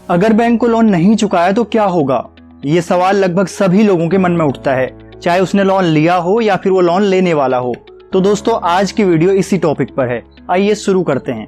अगर बैंक को लोन नहीं चुकाया तो क्या होगा? ये सवाल लगभग सभी लोगों के मन में उठता है, चाहे उसने लोन लिया हो या फिर वो लोन लेने वाला हो। तो दोस्तों आज की वीडियो इसी टॉपिक पर है, आइए शुरू करते हैं।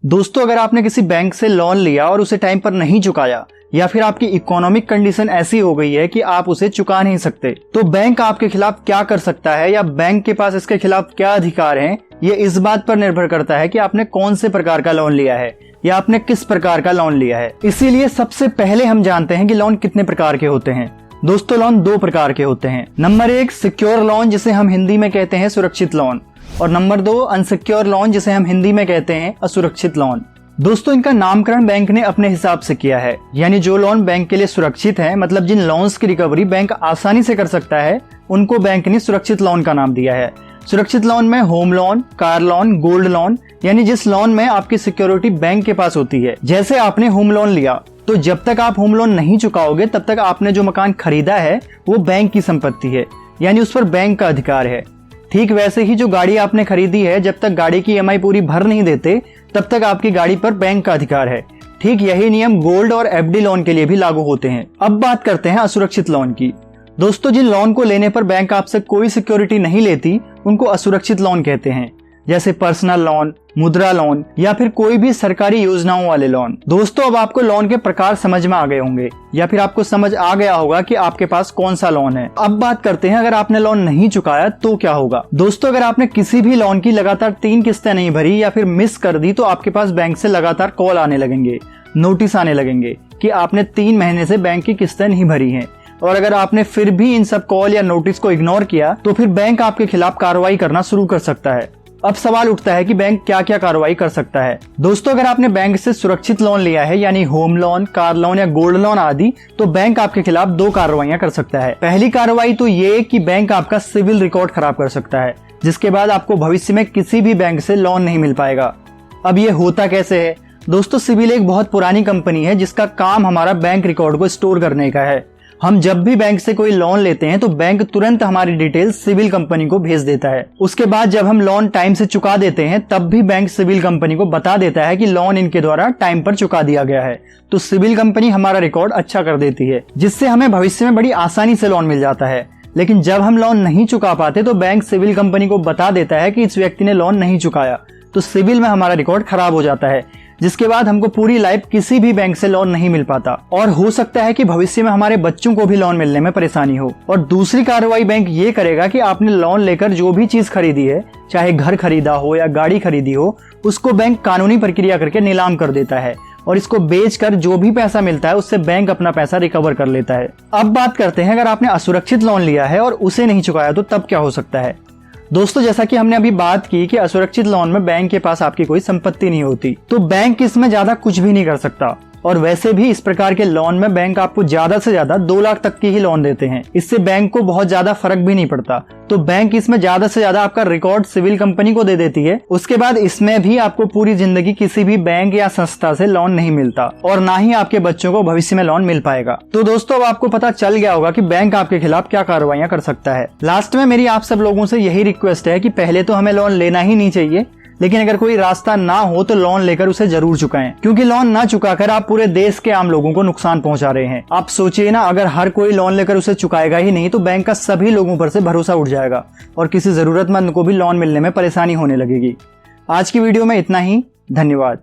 दोस्तों अगर आपने किसी बैंक से लोन लिया और उसे टाइम पर नहीं चुकाया या फिर आपकी इकोनॉमिक कंडीशन ऐसी हो गई है कि आप उसे चुका नहीं सकते, तो बैंक आपके खिलाफ क्या कर सकता है या बैंक के पास इसके खिलाफ क्या अधिकार हैं, ये इस बात पर निर्भर करता है कि आपने कौन से प्रकार का लोन लिया है या आपने किस प्रकार का लोन लिया है। इसीलिए सबसे पहले हम जानते हैं कि लोन कितने प्रकार के होते हैं। दोस्तों लोन दो प्रकार के होते हैं। नंबर 1 सिक्योर लोन, जिसे हम हिंदी में कहते हैं सुरक्षित लोन, और नंबर 2 अनसिक्योर लोन, जिसे हम हिंदी में कहते हैं असुरक्षित लोन। दोस्तों इनका नामकरण बैंक ने अपने हिसाब से किया है, यानी जो लोन बैंक के लिए सुरक्षित है, मतलब जिन लोन्स की रिकवरी बैंक आसानी से कर सकता है, उनको बैंक ने सुरक्षित लोन का नाम दिया है। सुरक्षित लोन में home loan, car loan, gold loan, यानी जिस लोन में आपकी सिक्योरिटी बैंक के पास होती है। जैसे आपने होम लोन लिया तो जब तक आप होम लोन नहीं चुकाओगे तब तक आपने जो मकान खरीदा है वो बैंक की संपत्ति है, यानी उस पर बैंक का अधिकार है। ठीक वैसे ही जो गाड़ी आपने खरीदी है, जब तक गाड़ी की EMI पूरी भर नहीं देते तब तक आपकी गाड़ी पर बैंक का अधिकार है। ठीक यही नियम गोल्ड और FD लोन के लिए भी लागू होते हैं। अब बात करते हैं असुरक्षित लोन की। दोस्तों जिन लोन को लेने पर बैंक आपसे कोई सिक्योरिटी नहीं लेती उनको असुरक्षित लोन कहते हैं, जैसे पर्सनल लोन, मुद्रा लोन या फिर कोई भी सरकारी योजनाओं वाले लोन। दोस्तों अब आपको लोन के प्रकार समझ में आ गए होंगे या फिर आपको समझ आ गया होगा कि आपके पास कौन सा लोन है। अब बात करते हैं अगर आपने लोन नहीं चुकाया तो क्या होगा। दोस्तों अगर आपने किसी भी लोन की लगातार 3 किस्तें नहीं भरी या फिर मिस कर दी तो आपके पास बैंक से लगातार कॉल आने लगेंगे, नोटिस आने लगेंगे कि आपने 3 महीने से बैंक की किस्तें नहीं भरी हैं। और अगर आपने फिर भी इन सब कॉल या नोटिस को इग्नोर किया तो फिर बैंक आपके खिलाफ कार्रवाई करना शुरू कर सकता है। अब सवाल उठता है कि बैंक क्या क्या कार्रवाई कर सकता है। दोस्तों अगर आपने बैंक से सुरक्षित लोन लिया है, यानी होम लोन, कार लोन या गोल्ड लोन आदि, तो बैंक आपके खिलाफ 2 कार्रवाइयां कर सकता है। पहली कार्रवाई तो ये कि बैंक आपका सिविल रिकॉर्ड खराब कर सकता है, जिसके बाद आपको भविष्य में किसी भी बैंक से लोन नहीं मिल पाएगा। अब ये होता कैसे है? दोस्तों सिविल एक बहुत पुरानी कंपनी है जिसका काम हमारा बैंक रिकॉर्ड को स्टोर करने का है। हम जब भी बैंक से कोई लोन लेते हैं तो बैंक तुरंत हमारी डिटेल सिविल कंपनी को भेज देता है। उसके बाद जब हम लोन टाइम से चुका देते हैं तब भी बैंक सिविल कंपनी को बता देता है कि लोन इनके द्वारा टाइम पर चुका दिया गया है। तो सिविल कंपनी हमारा रिकॉर्ड अच्छा कर देती है, जिससे हमें भविष्य में बड़ी आसानी से लोन मिल जाता है। लेकिन जब हम लोन नहीं चुका पाते तो बैंक सिविल कंपनी को बता देता है कि इस व्यक्ति ने लोन नहीं चुकाया, तो सिविल में हमारा रिकॉर्ड खराब हो जाता है, जिसके बाद हमको पूरी लाइफ किसी भी बैंक से लोन नहीं मिल पाता और हो सकता है कि भविष्य में हमारे बच्चों को भी लोन मिलने में परेशानी हो। और दूसरी कार्रवाई बैंक ये करेगा कि आपने लोन लेकर जो भी चीज खरीदी है, चाहे घर खरीदा हो या गाड़ी खरीदी हो, उसको बैंक कानूनी प्रक्रिया करके नीलाम कर देता है और इसको बेचकर जो भी पैसा मिलता है उससे बैंक अपना पैसा रिकवर कर लेता है। अब बात करते हैं अगर आपने असुरक्षित लोन लिया है और उसे नहीं चुकाया तो तब क्या हो सकता है। दोस्तों जैसा कि हमने अभी बात की कि असुरक्षित लोन में बैंक के पास आपकी कोई संपत्ति नहीं होती, तो बैंक इसमें ज्यादा कुछ भी नहीं कर सकता। और वैसे भी इस प्रकार के लोन में बैंक आपको ज्यादा से ज्यादा 2 लाख तक की ही लोन देते हैं। इससे बैंक को बहुत ज्यादा फर्क भी नहीं पड़ता। तो बैंक इसमें ज्यादा से ज्यादा आपका रिकॉर्ड सिविल कंपनी को दे देती है। उसके बाद इसमें भी आपको पूरी जिंदगी किसी भी बैंक या संस्था से लोन नहीं मिलता और ना ही आपके बच्चों को भविष्य में लोन मिल पाएगा। तो दोस्तों अब आपको पता चल गया होगा कि बैंक आपके खिलाफ क्या कार्रवाइयां कर सकता है। लास्ट में मेरी आप सब लोगों से यही रिक्वेस्ट है कि पहले तो हमें लोन लेना ही नहीं चाहिए, लेकिन अगर कोई रास्ता ना हो तो लोन लेकर उसे जरूर चुकाएं, क्योंकि लोन ना चुकाकर आप पूरे देश के आम लोगों को नुकसान पहुंचा रहे हैं। आप सोचिए ना, अगर हर कोई लोन लेकर उसे चुकाएगा ही नहीं तो बैंक का सभी लोगों पर से भरोसा उठ जाएगा और किसी जरूरतमंद को भी लोन मिलने में परेशानी होने लगेगी। आज की वीडियो में इतना ही, धन्यवाद।